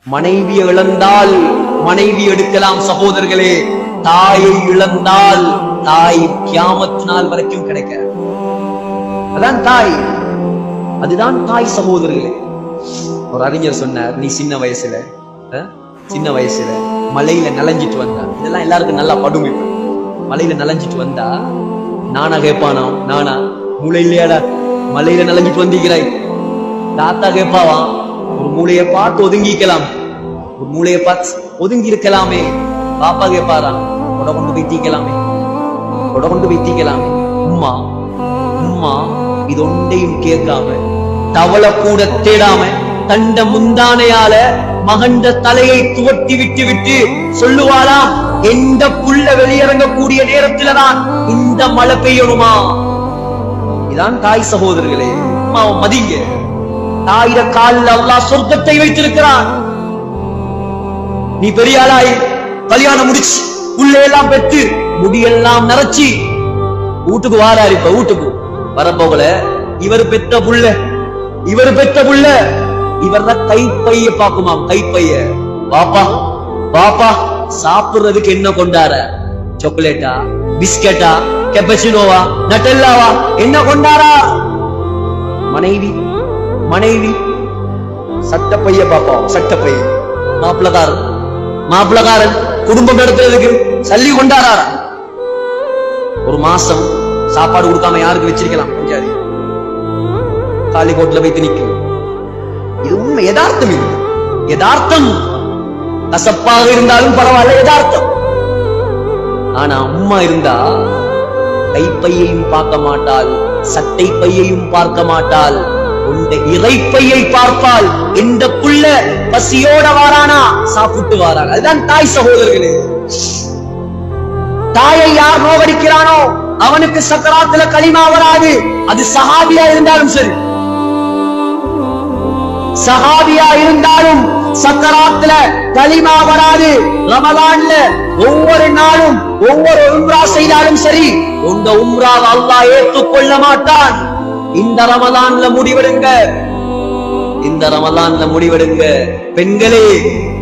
மனைவியை இழந்தால் மனைவி எடுக்கலாம் சகோதரர்களே. தாயை இழந்தால் தாய் கியாமத் நாள் வரைக்கும் கிடைக்க. அதான் தாய், அதுதான் தாய் சகோதரர்களே. ஒரு அறிஞர் சொன்னார், நீ சின்ன வயசுல மலையில நலஞ்சிட்டு வந்தா, இதெல்லாம் எல்லாருக்கும் நல்லா படுமை. மலையில நலஞ்சிட்டு வந்தா நானா கேட்பானோ, நானா மூளை இல்லையாடா மலையில நலஞ்சிட்டு வந்திருக்கிறாய். தாத்தா கேட்பாவா, ஒரு மூளையை பார்த்து ஒதுங்கிக்கலாம், ஒரு மூளையை பார்த்து ஒதுங்கி இருக்கலாமே. பாப்பா கேட்பாரா, கொடை கொண்டு போய் தீக்கலாமே, கொடை கொண்டு போய் தீக்கலாமே. உம்மா உம்மா இது ஒன்றையும் கேட்காம, தவளை கூட தேடாம, தண்ட முந்தானையால மகண்ட தலையை துவட்டி விட்டு விட்டு சொல்லுவாளாம், எந்த புள்ள வெளியிறங்கக்கூடிய நேரத்துலதான் இந்த மழை பெய்யணுமா. இதான் தாய் சகோதரர்களே. அம்மாவை மதிங்க. தாயிர காலில் அல்லாஹ் சொர்க்கத்தை வைத்திருக்கிறான். நீ பெரியாளாய் கல்யாணம் முடிச்சு புள்ளையெல்லாம் பெற்று முடியெல்லாம் நரைச்சி வீட்டுக்கு வாராரு. இப்ப வீட்டுக்கு வரப்போகல, இவர் பெற்ற புள்ள இவர கைப்பைய பாக்குமாம். கைப்பைய பாப்பா பாப்பா சாப்பிடுறதுக்கு என்ன கொண்டார? சாக்லேட்டா, பிஸ்கட்டா, கேப்பச்சினோவா, நட்டெல்லாவா, என்ன கொண்டாரா? மனைவி சட்டப்பைய பாப்பா, சட்டப்பைய. மாப்பிளக்காரன் குடும்பம் நடத்துறதுக்கு சல்லி கொண்டாரா? ஒரு மாசம் சாப்பாடு கொடுக்காம யாருக்கு வச்சிருக்கலாம்? பஞ்சாதி காலி கோட்ல வைத்து நிற்கும். இது உண்மை, யதார்த்தம். இது யதார்த்தம். கசப்பாக இருந்தாலும் பரவாயில்ல, யதார்த்தம். ஆனா உம்மா இருந்தா கைப்பையையும் பார்க்க மாட்டாள், சட்டை பையையும் பார்க்க மாட்டாள், உண்ட இறைப்பையை பார்ப்பாள். எந்த புள்ள பசியோட வாரானா சாப்பிட்டு வாராங்க. அதுதான் தாய் சகோதரர்களே. தாயை யார் நோகடிக்கிறானோ அவனுக்கு சக்கராத்துல களிமா வராது. அது சஹாபியா இருந்தாலும் சரி, சஹாபியா இருந்தாலும் சக்கராத்துல களிமா வராது. ரமலான்ல ஒவ்வொரு நாளும் ஒவ்வொரு உம்ரா செய்தாலும் சரி, உங்க உம்ராவை அல்லாஹ் ஏற்றுக்கொள்ள மாட்டான். இந்த ரமலான்ல முடிவெடுங்க.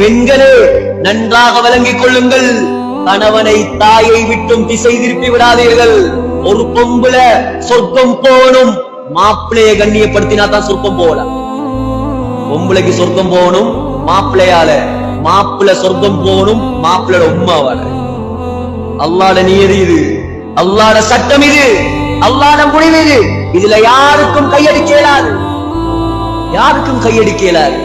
பெண்களே நன்றாக விளங்கிக் கொள்ளுங்கள். கணவனை தாயை விட்டும் திசை திருப்பி விடாதீர்கள். ஒரு பொம்புல சொர்க்கம் போகணும், மாப்பிள்ளைய கண்ணியப்படுத்தினா தான் சொர்க்கம் போகலாம். பொம்பளைக்கு சொர்க்கம் போகணும் மாப்பிள்ளையால, மாப்பிள்ளை சொர்க்கம் போகணும் மாப்பிள்ளோட உம்மாவால. அல்லாஹ்வுடைய நியதி இது, அல்லாஹ்வுடைய சட்டம் இது, அல்லாஹ்வுடைய முடிவு இது. இதுல யாருக்கும் கையடிக்க இயலாது.